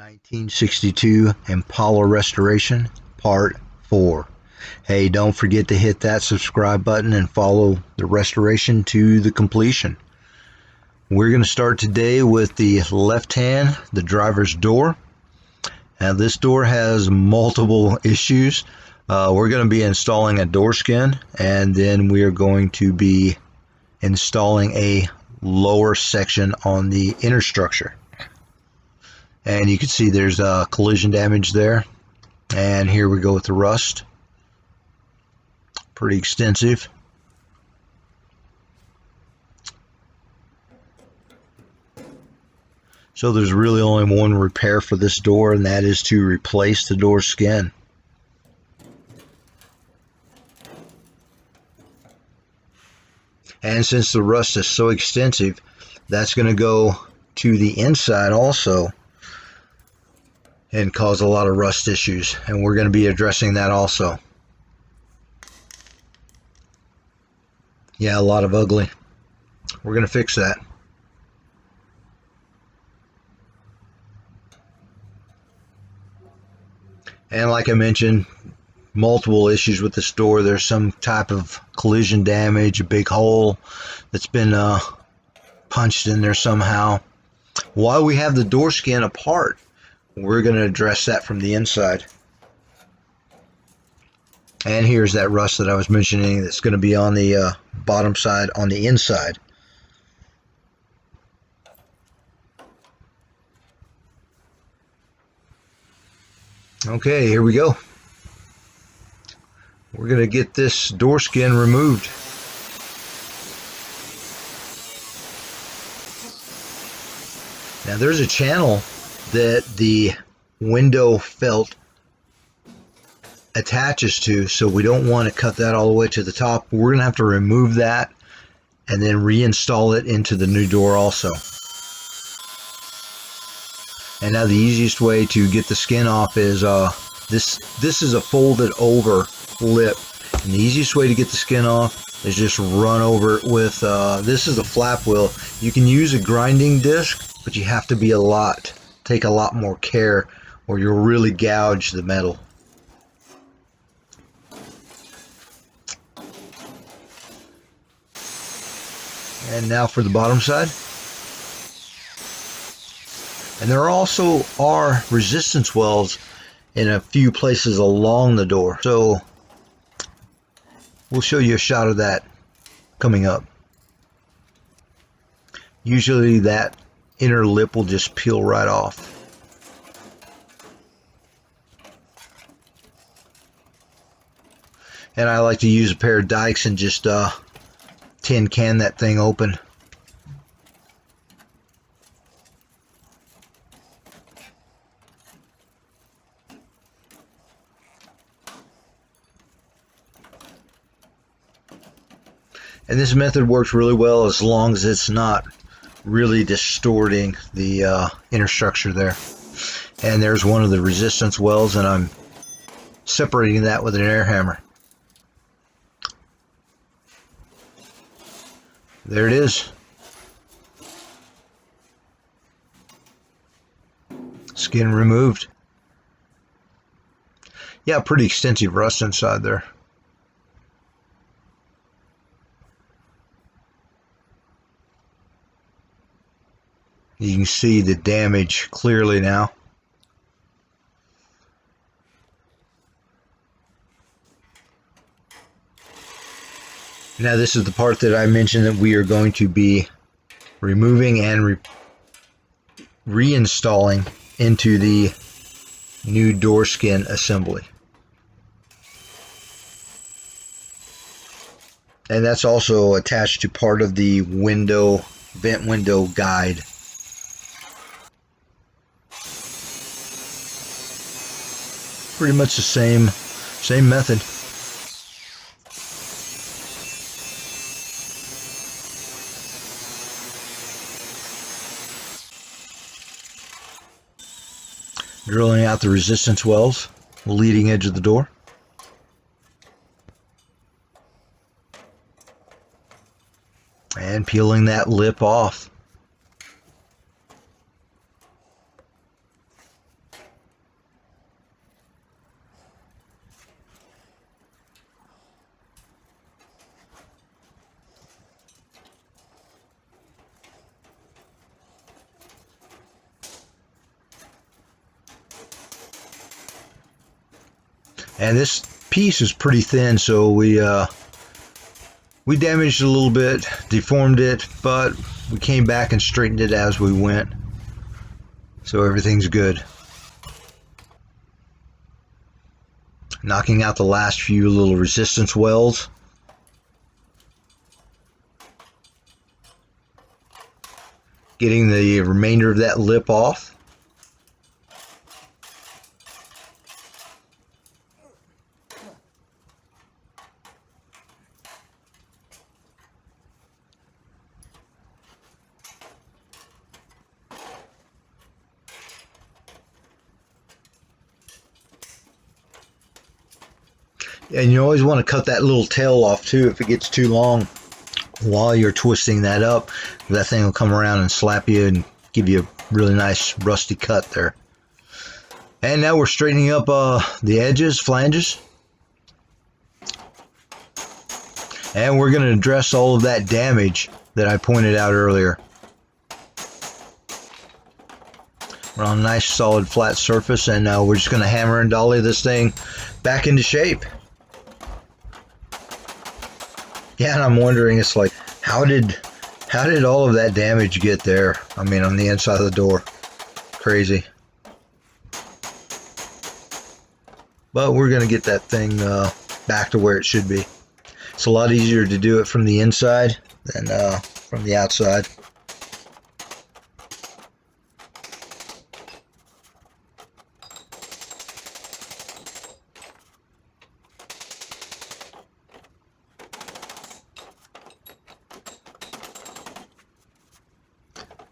1962 Impala Restoration, Part 4. Hey, don't forget to hit that subscribe button and follow the restoration to the completion. We're going to start today with the left hand, the driver's door. Now this door has multiple issues. We're going to be installing a door skin, and then we are going to be installing a lower section on the inner structure. And you can see there's collision damage there. And here we go with the rust. Pretty extensive. So there's really only one repair for this door, and that is to replace the door skin. And since the rust is so extensive, that's going to go to the inside also and cause a lot of rust issues, and we're going to be addressing that also. Yeah, a lot of ugly. We're going to fix that. And like I mentioned, multiple issues with this door. There's some type of collision damage, a big hole that's been punched in there somehow. While we have the door skin apart, we're going to address that from the inside. And here's that rust that I was mentioning that's going to be on the bottom side on the inside. Okay, here we go. We're going to get this door skin removed. Now there's a channel that the window felt attaches to, so we don't want to cut that all the way to the top. We're going to have to remove that and then reinstall it into the new door also. And now the easiest way to get the skin off is this is a folded over lip, and the easiest way to get the skin off is just run over it with this is a flap wheel. You can use a grinding disc, but you have to be take a lot more care, or you'll really gouge the metal. And now for the bottom side. And there also are resistance welds in a few places along the door, so we'll show you a shot of that coming up. Usually that inner lip will just peel right off. And I like to use a pair of dikes and just tin can that thing open. And this method works really well as long as it's not really distorting the inner structure there. And there's one of the resistance welds, and I'm separating that with an air hammer. There it is. Skin removed. Yeah, pretty extensive rust inside there. You can see the damage clearly now. Now this is the part that I mentioned that we are going to be removing and reinstalling into the new door skin assembly. And that's also attached to part of the vent window guide. Pretty much the same method. Drilling out the resistance welds, the leading edge of the door. And peeling that lip off. And this piece is pretty thin, so we damaged it a little bit, deformed it, but we came back and straightened it as we went. So everything's good. Knocking out the last few little resistance welds. Getting the remainder of that lip off. And you always want to cut that little tail off too if it gets too long while you're twisting that up. That thing will come around and slap you and give you a really nice rusty cut there. And now we're straightening up the edges, flanges. And we're going to address all of that damage that I pointed out earlier. We're on a nice solid flat surface, and now we're just going to hammer and dolly this thing back into shape. Yeah, and I'm wondering, it's like, how did all of that damage get there? I mean, on the inside of the door. Crazy. But we're going to get that thing back to where it should be. It's a lot easier to do it from the inside than from the outside.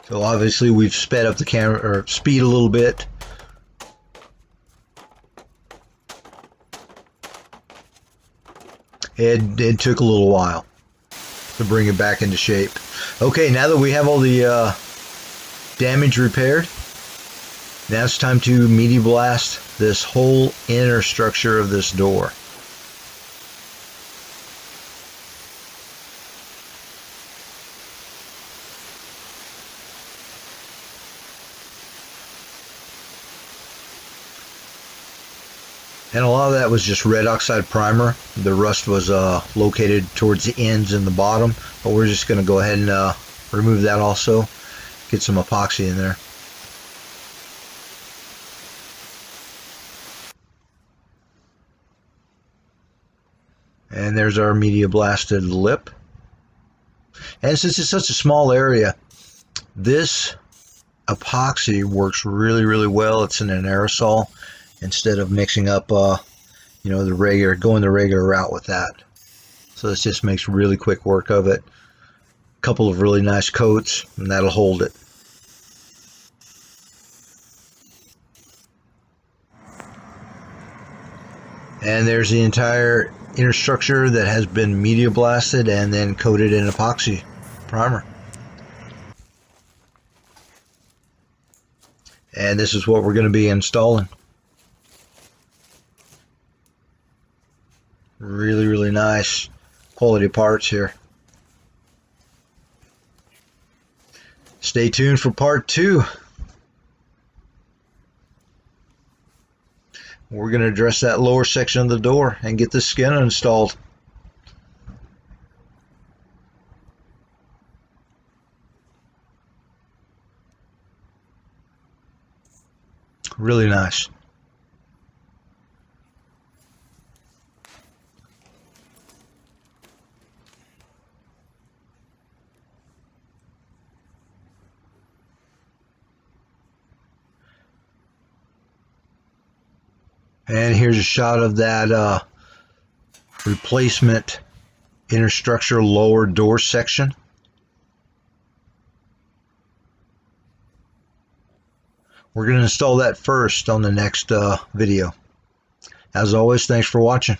So obviously we've sped up the camera, or speed a little bit. It took a little while to bring it back into shape. Okay, now that we have all the damage repaired, now it's time to media blast this whole inner structure of this door. And a lot of that was just red oxide primer. The rust was located towards the ends and the bottom, but we're just going to go ahead and remove that also. Get some epoxy in there. And there's our media blasted lip. And since it's such a small area, this epoxy works really, really well. It's in an aerosol, instead of mixing up you know, the regular route with that. So this just makes really quick work of it. A couple of really nice coats, and that'll hold it. And there's the entire inner structure that has been media blasted and then coated in epoxy primer. And this is what we're going to be installing. Really, really nice quality parts here. Stay tuned for part 2. We're going to address that lower section of the door and get the skin installed. Really nice. And here's a shot of that replacement inner structure lower door section. We're going to install that first on the next video. As always, thanks for watching.